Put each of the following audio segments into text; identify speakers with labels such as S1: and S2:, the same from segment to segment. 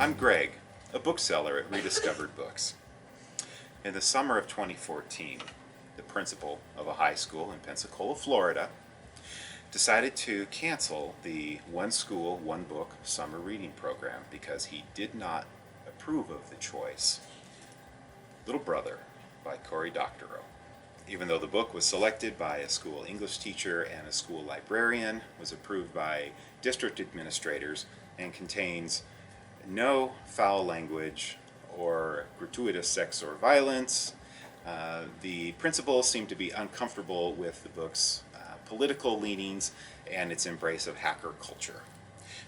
S1: I'm Greg, a bookseller at Rediscovered Books. In the summer of 2014, the principal of a high school in Pensacola, Florida, decided to cancel the One School, One Book summer reading program because he did not approve of the choice. Little Brother by Cory Doctorow. Even though the book was selected by a school English teacher and a school librarian, was approved by district administrators, and contains no foul language or gratuitous sex or violence, the principal seemed to be uncomfortable with the book's political leanings and its embrace of hacker culture.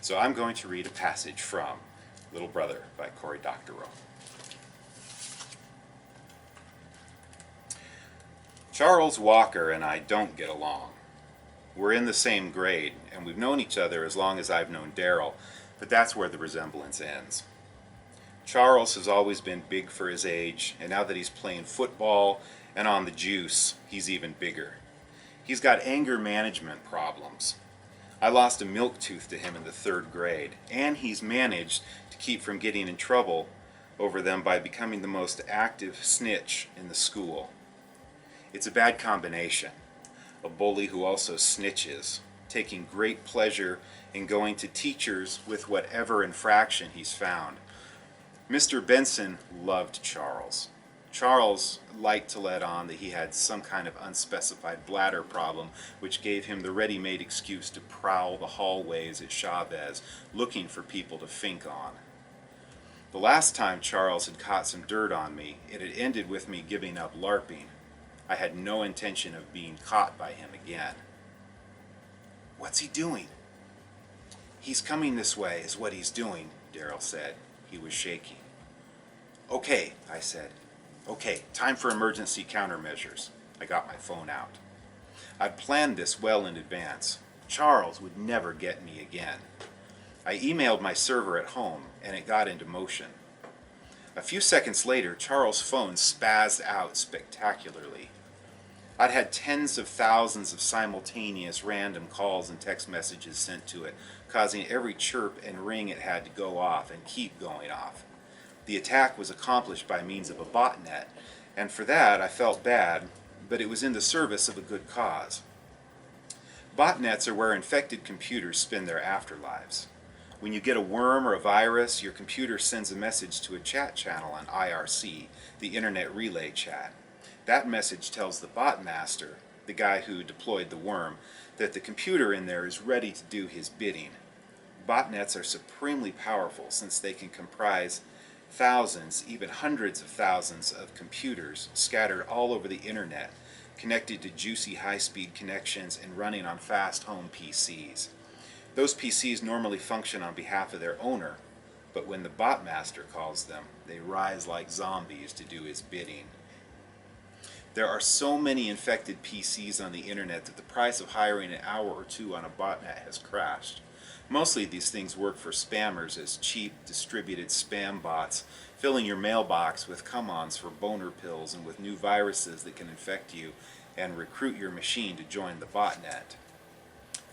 S1: So I'm going to read a passage from Little Brother by Cory Doctorow. Charles Walker and I don't get along. We're in the same grade, and we've known each other as long as I've known Daryl, but that's where the resemblance ends. Charles has always been big for his age, and now that he's playing football and on the juice, he's even bigger. He's got anger management problems. I lost a milk tooth to him in the 3rd grade, and he's managed to keep from getting in trouble over them by becoming the most active snitch in the school. It's a bad combination. A bully who also snitches, taking great pleasure in going to teachers with whatever infraction he's found. Mr. Benson loved Charles. Charles liked to let on that he had some kind of unspecified bladder problem, which gave him the ready-made excuse to prowl the hallways at Chavez, looking for people to fink on. The last time Charles had caught some dirt on me, it had ended with me giving up LARPing. I had no intention of being caught by him again. "What's he doing?" "He's coming this way, is what he's doing," Daryl said. He was shaking. "Okay," I said. "Okay, time for emergency countermeasures." I got my phone out. I'd planned this well in advance. Charles would never get me again. I emailed my server at home, and it got into motion. A few seconds later, Charles' phone spazzed out spectacularly. I'd had tens of thousands of simultaneous random calls and text messages sent to it, causing every chirp and ring it had to go off and keep going off. The attack was accomplished by means of a botnet, and for that I felt bad, but it was in the service of a good cause. Botnets are where infected computers spend their afterlives. When you get a worm or a virus, your computer sends a message to a chat channel on IRC, the Internet Relay Chat. That message tells the botmaster, the guy who deployed the worm, that the computer in there is ready to do his bidding. Botnets are supremely powerful since they can comprise thousands, even hundreds of thousands of computers scattered all over the internet, connected to juicy high-speed connections and running on fast home PCs. Those PCs normally function on behalf of their owner, but when the botmaster calls them, they rise like zombies to do his bidding. There are so many infected PCs on the internet that the price of hiring an hour or two on a botnet has crashed. Mostly these things work for spammers as cheap, distributed spam bots, filling your mailbox with come-ons for boner pills and with new viruses that can infect you and recruit your machine to join the botnet.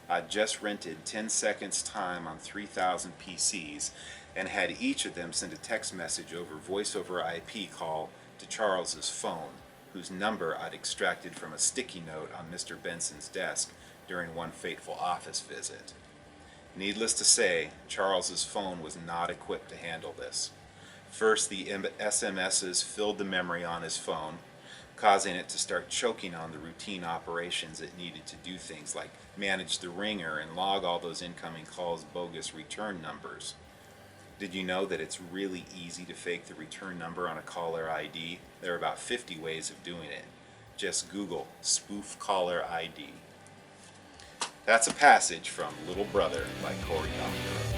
S1: I just rented 10 seconds time on 3,000 PCs and had each of them send a text message over voice over IP call to Charles's phone, whose number I'd extracted from a sticky note on Mr. Benson's desk during one fateful office visit. Needless to say, Charles's phone was not equipped to handle this. First, the SMSs filled the memory on his phone, causing it to start choking on the routine operations it needed to do things like manage the ringer and log all those incoming calls' bogus return numbers. Did you know that it's really easy to fake the return number on a caller ID? There are about 50 ways of doing it. Just Google spoof caller ID. That's a passage from Little Brother by Cory Doctorow.